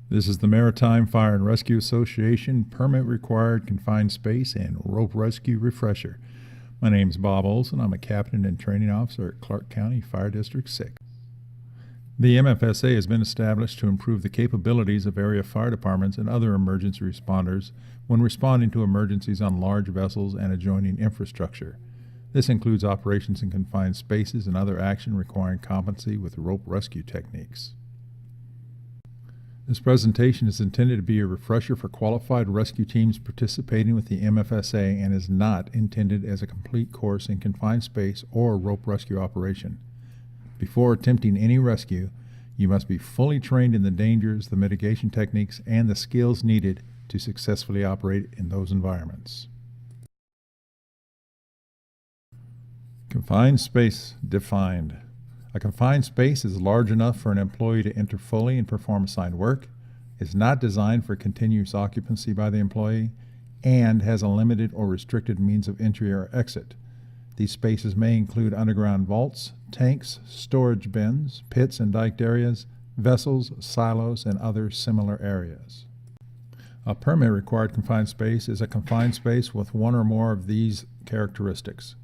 This is the Maritime Fire and Rescue Association Permit Required Confined Space and Rope Rescue Refresher. My name is Bob Olsen. I'm a Captain and Training Officer at Clark County Fire District 6. The MFSA has been established to improve the capabilities of area fire departments and other emergency responders when responding to emergencies on large vessels and adjoining infrastructure. This includes operations in confined spaces and other action requiring competency with rope rescue techniques. This presentation is intended to be a refresher for qualified rescue teams participating with the MFSA and is not intended as a complete course in confined space or rope rescue operation. Before attempting any rescue, you must be fully trained in the dangers, the mitigation techniques, and the skills needed to successfully operate in those environments. Confined space defined. A confined space is large enough for an employee to enter fully and perform assigned work, is not designed for continuous occupancy by the employee, and has a limited or restricted means of entry or exit. These spaces may include underground vaults, tanks, storage bins, pits and diked areas, vessels, silos, and other similar areas. A permit-required confined space is a confined space with one or more of these characteristics.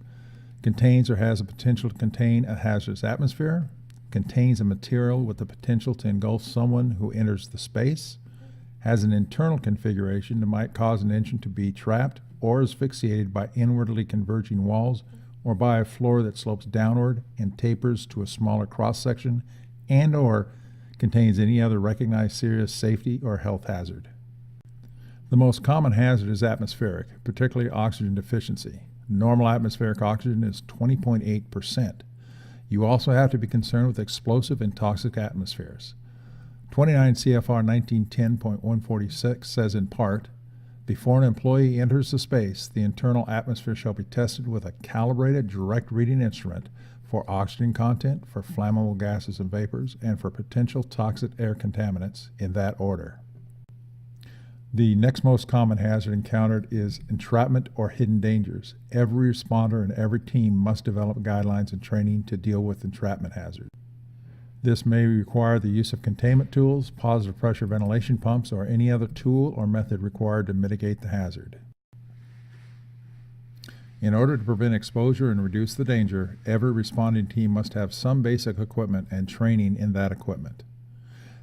Contains or has a potential to contain a hazardous atmosphere, contains a material with the potential to engulf someone who enters the space, has an internal configuration that might cause an entrant to be trapped or asphyxiated by inwardly converging walls or by a floor that slopes downward and tapers to a smaller cross-section, and or contains any other recognized serious safety or health hazard. The most common hazard is atmospheric, particularly oxygen deficiency. Normal atmospheric oxygen is 20.8%. You also have to be concerned with explosive and toxic atmospheres. 29 CFR 1910.146 says in part, before an employee enters the space, the internal atmosphere shall be tested with a calibrated direct reading instrument for oxygen content, for flammable gases and vapors, and for potential toxic air contaminants in that order. The next most common hazard encountered is entrapment or hidden dangers. Every responder and every team must develop guidelines and training to deal with entrapment hazards. This may require the use of containment tools, positive pressure ventilation pumps, or any other tool or method required to mitigate the hazard. In order to prevent exposure and reduce the danger, every responding team must have some basic equipment and training in that equipment.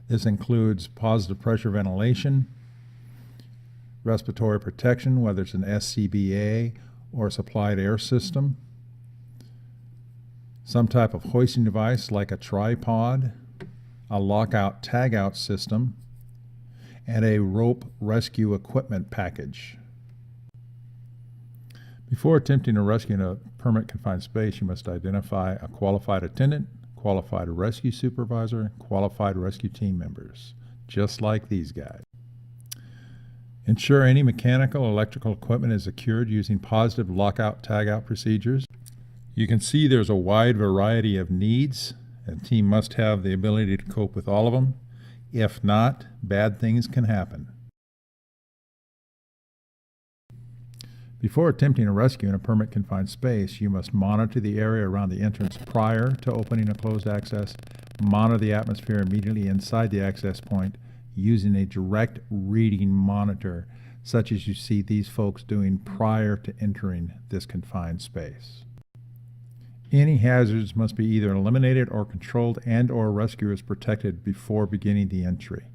This includes positive pressure ventilation, respiratory protection, whether it's an SCBA or a supplied air system, some type of hoisting device like a tripod, a lockout tagout system, and a rope rescue equipment package. Before attempting a rescue in a permanent confined space, you must identify a qualified attendant, qualified rescue supervisor, and qualified rescue team members, just like these guys. Ensure any mechanical or electrical equipment is secured using positive lockout-tagout procedures. You can see there's a wide variety of needs. A team must have the ability to cope with all of them. If not, bad things can happen. Before attempting a rescue in a permanent confined space, you must monitor the area around the entrance prior to opening a closed access, monitor the atmosphere immediately inside the access point, using a direct reading monitor, such as you see these folks doing prior to entering this confined space. Any hazards must be either eliminated or controlled, and or rescue is protected before beginning the entry.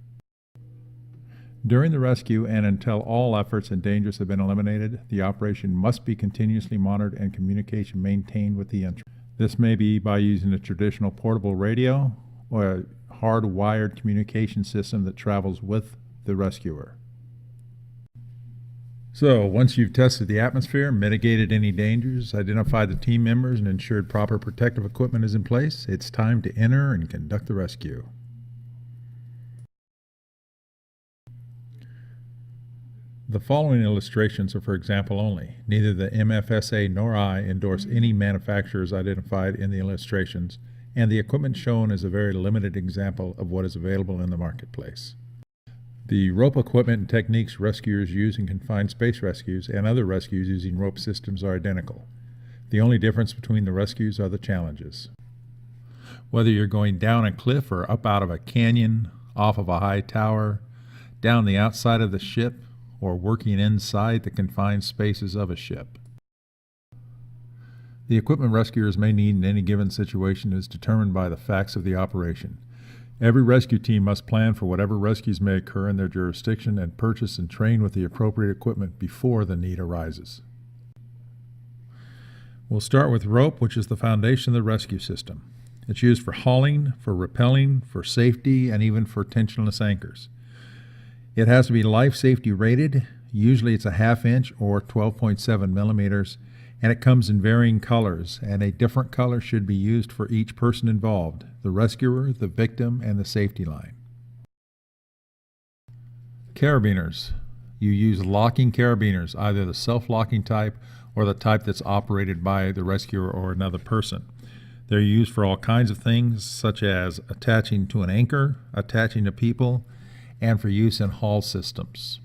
During the rescue and until all efforts and dangers have been eliminated, the operation must be continuously monitored and communication maintained with the entry. This may be by using a traditional portable radio or a hard-wired communication system that travels with the rescuer. So, once you've tested the atmosphere, mitigated any dangers, identified the team members, and ensured proper protective equipment is in place, it's time to enter and conduct the rescue. The following illustrations are for example only. Neither the MFSA nor I endorse any manufacturers identified in the illustrations, and the equipment shown is a very limited example of what is available in the marketplace. The rope equipment and techniques rescuers use in confined space rescues and other rescues using rope systems are identical. The only difference between the rescues are the challenges. Whether you're going down a cliff or up out of a canyon, off of a high tower, down the outside of the ship, or working inside the confined spaces of a ship. The equipment rescuers may need in any given situation is determined by the facts of the operation. Every rescue team must plan for whatever rescues may occur in their jurisdiction and purchase and train with the appropriate equipment before the need arises. We'll start with rope, which is the foundation of the rescue system. It's used for hauling, for rappelling, for safety, and even for tensionless anchors. It has to be life safety rated. Usually it's a 1/2 inch or 12.7 millimeters, and it comes in varying colors, and a different color should be used for each person involved, the rescuer, the victim, and the safety line. Carabiners. You use locking carabiners, either the self-locking type or the type that's operated by the rescuer or another person. They're used for all kinds of things, such as attaching to an anchor, attaching to people, and for use in haul systems.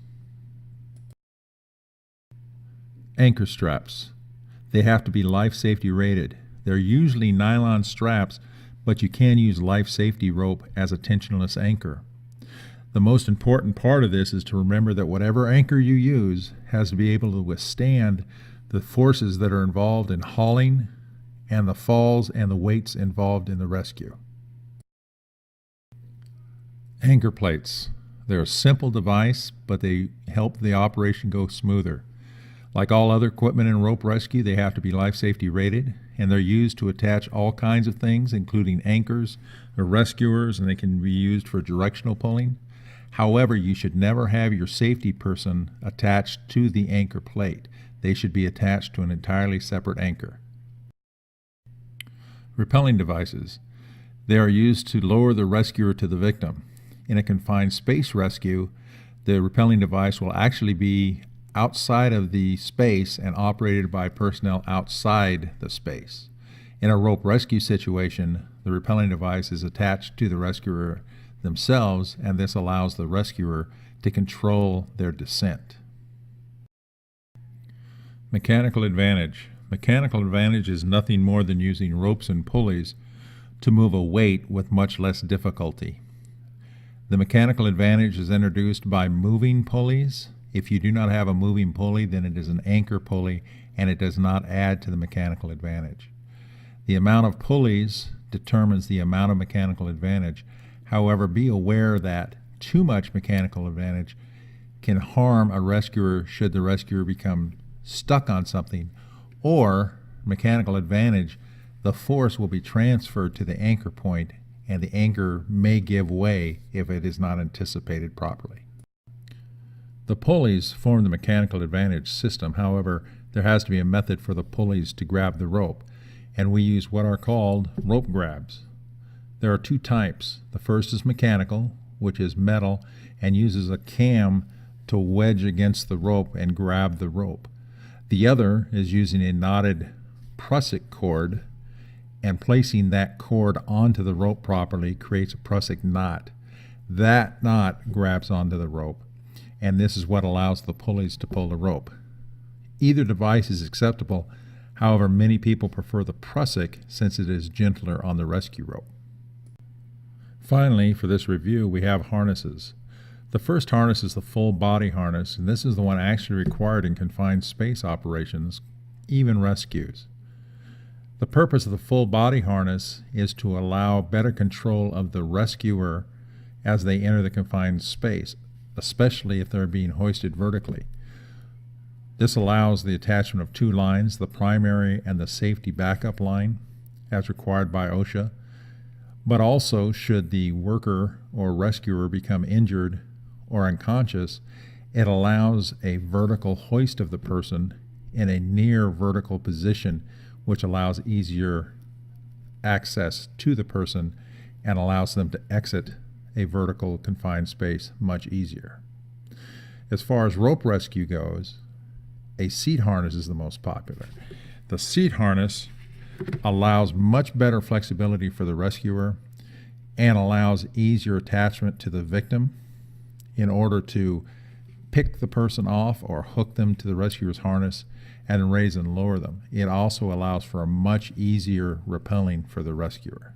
Anchor straps. They have to be life safety rated. They're usually nylon straps, but you can use life safety rope as a tensionless anchor. The most important part of this is to remember that whatever anchor you use has to be able to withstand the forces that are involved in hauling and the falls and the weights involved in the rescue. Anchor plates. They're a simple device, but they help the operation go smoother. Like all other equipment in rope rescue, they have to be life safety rated, and they're used to attach all kinds of things, including anchors or rescuers, and they can be used for directional pulling. However, you should never have your safety person attached to the anchor plate. They should be attached to an entirely separate anchor. Rappelling devices. They are used to lower the rescuer to the victim. In a confined space rescue, the rappelling device will actually be outside of the space and operated by personnel outside the space. In a rope rescue situation, the rappelling device is attached to the rescuer themselves, and this allows the rescuer to control their descent. Mechanical advantage. Mechanical advantage is nothing more than using ropes and pulleys to move a weight with much less difficulty. The mechanical advantage is introduced by moving pulleys. If you do not have a moving pulley, then it is an anchor pulley, and it does not add to the mechanical advantage. The amount of pulleys determines the amount of mechanical advantage. However, be aware that too much mechanical advantage can harm a rescuer should the rescuer become stuck on something, or mechanical advantage, the force will be transferred to the anchor point, and the anchor may give way if it is not anticipated properly. The pulleys form the mechanical advantage system. However, there has to be a method for the pulleys to grab the rope, and we use what are called rope grabs. There are two types. The first is mechanical, which is metal and uses a cam to wedge against the rope and grab the rope. The other is using a knotted prusik cord, and placing that cord onto the rope properly creates a prusik knot. That knot grabs onto the rope, and this is what allows the pulleys to pull the rope. Either device is acceptable. However, many people prefer the prusik since it is gentler on the rescue rope. Finally, for this review, we have harnesses. The first harness is the full body harness, and this is the one actually required in confined space operations, even rescues. The purpose of the full body harness is to allow better control of the rescuer as they enter the confined space, especially if they're being hoisted vertically. This allows the attachment of two lines, the primary and the safety backup line, as required by OSHA, but also should the worker or rescuer become injured or unconscious, it allows a vertical hoist of the person in a near vertical position, which allows easier access to the person and allows them to exit a vertical confined space much easier. As far as rope rescue goes, a seat harness is the most popular. The seat harness allows much better flexibility for the rescuer and allows easier attachment to the victim in order to pick the person off or hook them to the rescuer's harness and raise and lower them. It also allows for a much easier rappelling for the rescuer.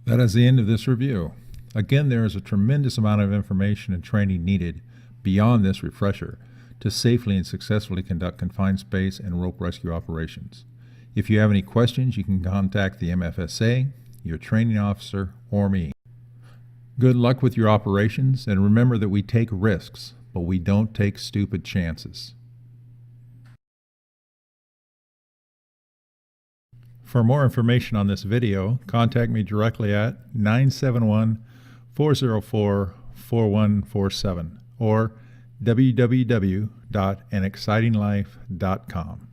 That is the end of this review. Again, there is a tremendous amount of information and training needed beyond this refresher to safely and successfully conduct confined space and rope rescue operations. If you have any questions, you can contact the MFSA, your training officer, or me. Good luck with your operations, and remember that we take risks, but we don't take stupid chances. For more information on this video, contact me directly at 971-404-4147 or www.anexcitinglife.com.